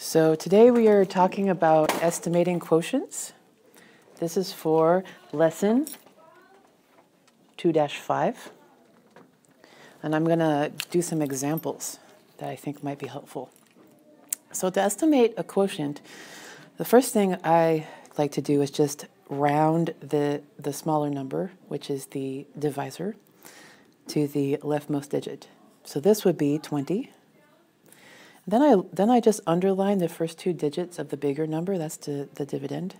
So today we are talking about estimating quotients. This is for lesson 2-5. And I'm going to do some examples that I think might be helpful. So to estimate a quotient, the first thing I like to do is just round the smaller number, which is the divisor, to the leftmost digit. So this would be 20. Then I just underline the first two digits of the bigger number, that's the dividend.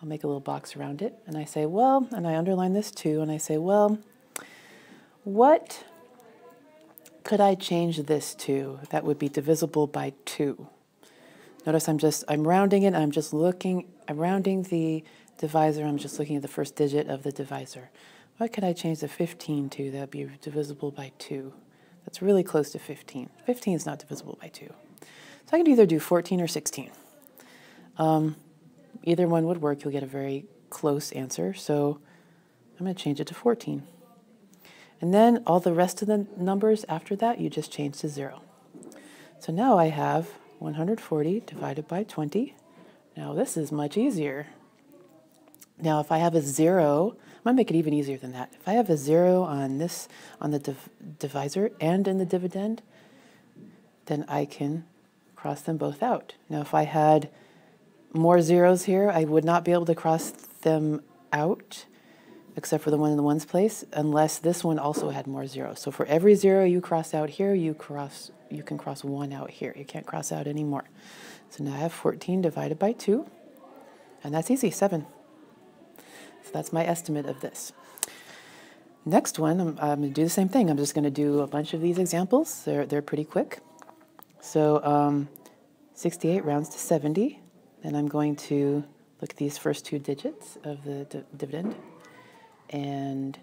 I'll make a little box around it, and I say, well, and I underline this too, and I say, well, what could I change this to that would be divisible by 2? Notice I'm rounding it, I'm rounding the divisor, I'm just looking at the first digit of the divisor. What could I change the 15 to that would be divisible by 2? That's really close to 15. 15 is not divisible by 2. So I can either do 14 or 16. Either one would work. You'll get a very close answer. So I'm going to change it to 14. And then all the rest of the numbers after that, you just change to 0. So now I have 140 divided by 20. Now this is much easier. Now if I have a 0, I'm going to make it even easier than that. If I have a 0 on the divisor and in the dividend, then I can cross them both out. Now if I had more zeros here, I would not be able to cross them out, except for the one in the ones place, unless this one also had more zeros. So for every 0 you cross out here, you can cross 1 out here. You can't cross out any more. So now I have 14 divided by 2, and that's easy, 7. So that's my estimate of this. Next one, I'm going to do the same thing. I'm just going to do a bunch of these examples. They're pretty quick. So 68 rounds to 70. Then I'm going to look at these first two digits of the dividend. And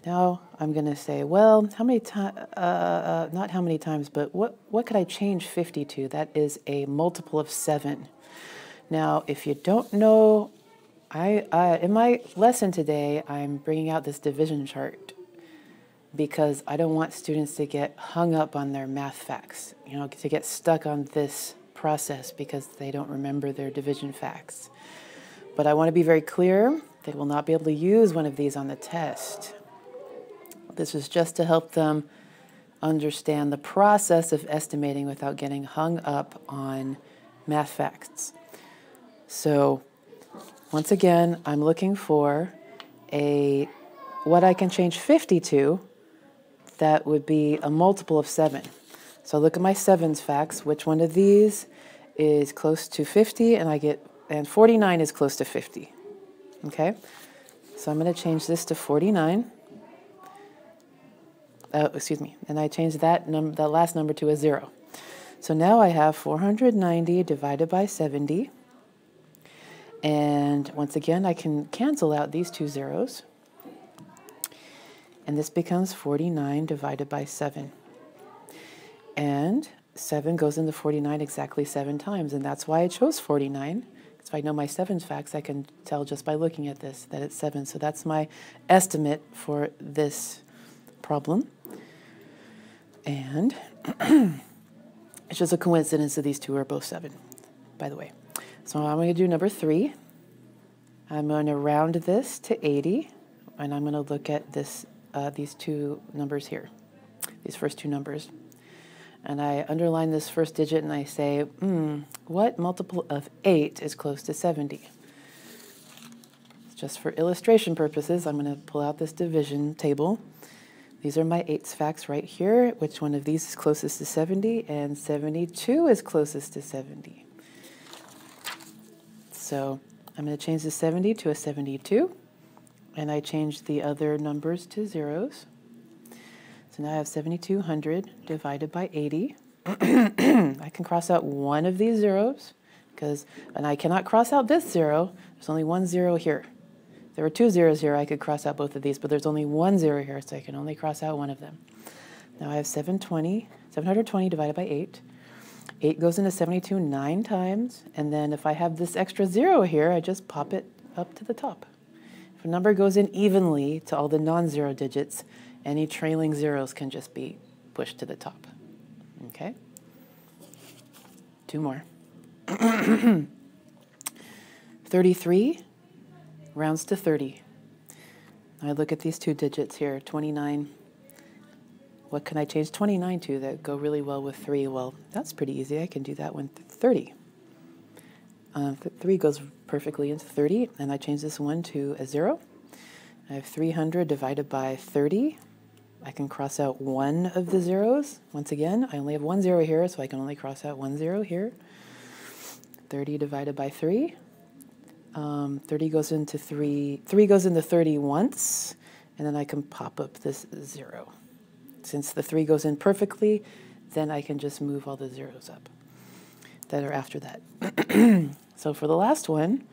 now I'm going to say, well, how many times, not how many times, but what could I change 50 to? That is a multiple of 7. Now, if you don't know, in my lesson today, I'm bringing out this division chart because I don't want students to get hung up on their math facts, to get stuck on this process because they don't remember their division facts. But I want to be very clear, they will not be able to use one of these on the test. This is just to help them understand the process of estimating without getting hung up on math facts. So once again, I'm looking for what I can change 50 to that would be a multiple of 7. So look at my 7's facts. Which one of these is close to 50? And 49 is close to 50. Okay? So I'm going to change this to 49. Excuse me. And I changed that last number to a 0. So now I have 490 divided by 70. And once again, I can cancel out these two zeros. And this becomes 49 divided by 7. And 7 goes into 49 exactly 7 times. And that's why I chose 49. Because if I know my 7's facts, I can tell just by looking at this that it's 7. So that's my estimate for this problem. And it's just a coincidence that these two are both 7, by the way. So I'm going to do number 3. I'm going to round this to 80, and I'm going to look at these two numbers here, these first two numbers. And I underline this first digit, and I say, what multiple of 8 is close to 70? Just for illustration purposes, I'm going to pull out this division table. These are my 8's facts right here. Which one of these is closest to 70? And 72 is closest to 70. So I'm going to change the 70 to a 72, and I change the other numbers to zeros. So now I have 7,200 divided by 80. I can cross out one of these zeros, and I cannot cross out this 0. There's only one 0 here. If there were 2 zeros here, I could cross out both of these, but there's only one 0 here, so I can only cross out one of them. Now I have 720 divided by 8. 8 goes into 72 9 times, and then if I have this extra 0 here, I just pop it up to the top. If a number goes in evenly to all the non-zero digits, any trailing zeros can just be pushed to the top. Okay? Two more. 33 rounds to 30. I look at these two digits here, 29. What can I change 29 to that go really well with 3? Well, that's pretty easy. I can do that with 30. 3 goes perfectly into 30, and I change this 1 to a 0. I have 300 divided by 30. I can cross out one of the zeros. Once again, I only have 1 0 here, so I can only cross out 1 0 here. 30 divided by 3. 30 goes into 3. 3 goes into 30 once, and then I can pop up this 0. Since the 3 goes in perfectly, then I can just move all the zeros up that are after that. So for the last one,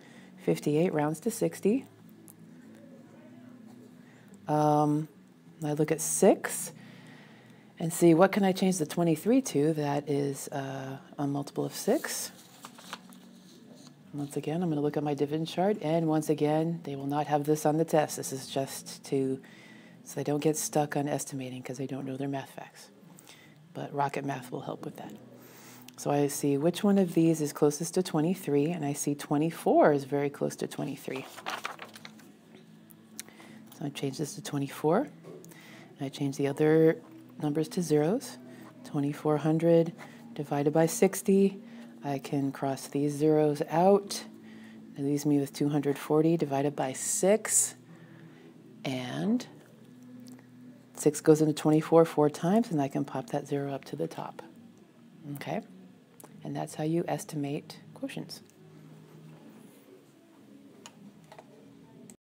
58 rounds to 60. I look at 6 and see what can I change the 23 to that is a multiple of 6. Once again, I'm going to look at my dividend chart, and once again, they will not have this on the test. This is just so they don't get stuck on estimating because they don't know their math facts. But Rocket Math will help with that. So I see which one of these is closest to 23, and I see 24 is very close to 23. So I change this to 24. And I change the other numbers to zeros. 2400 divided by 60. I can cross these zeros out. It leaves me with 240 divided by 6. And 6 goes into 24 4 times, and I can pop that 0 up to the top. Okay? And that's how you estimate quotients.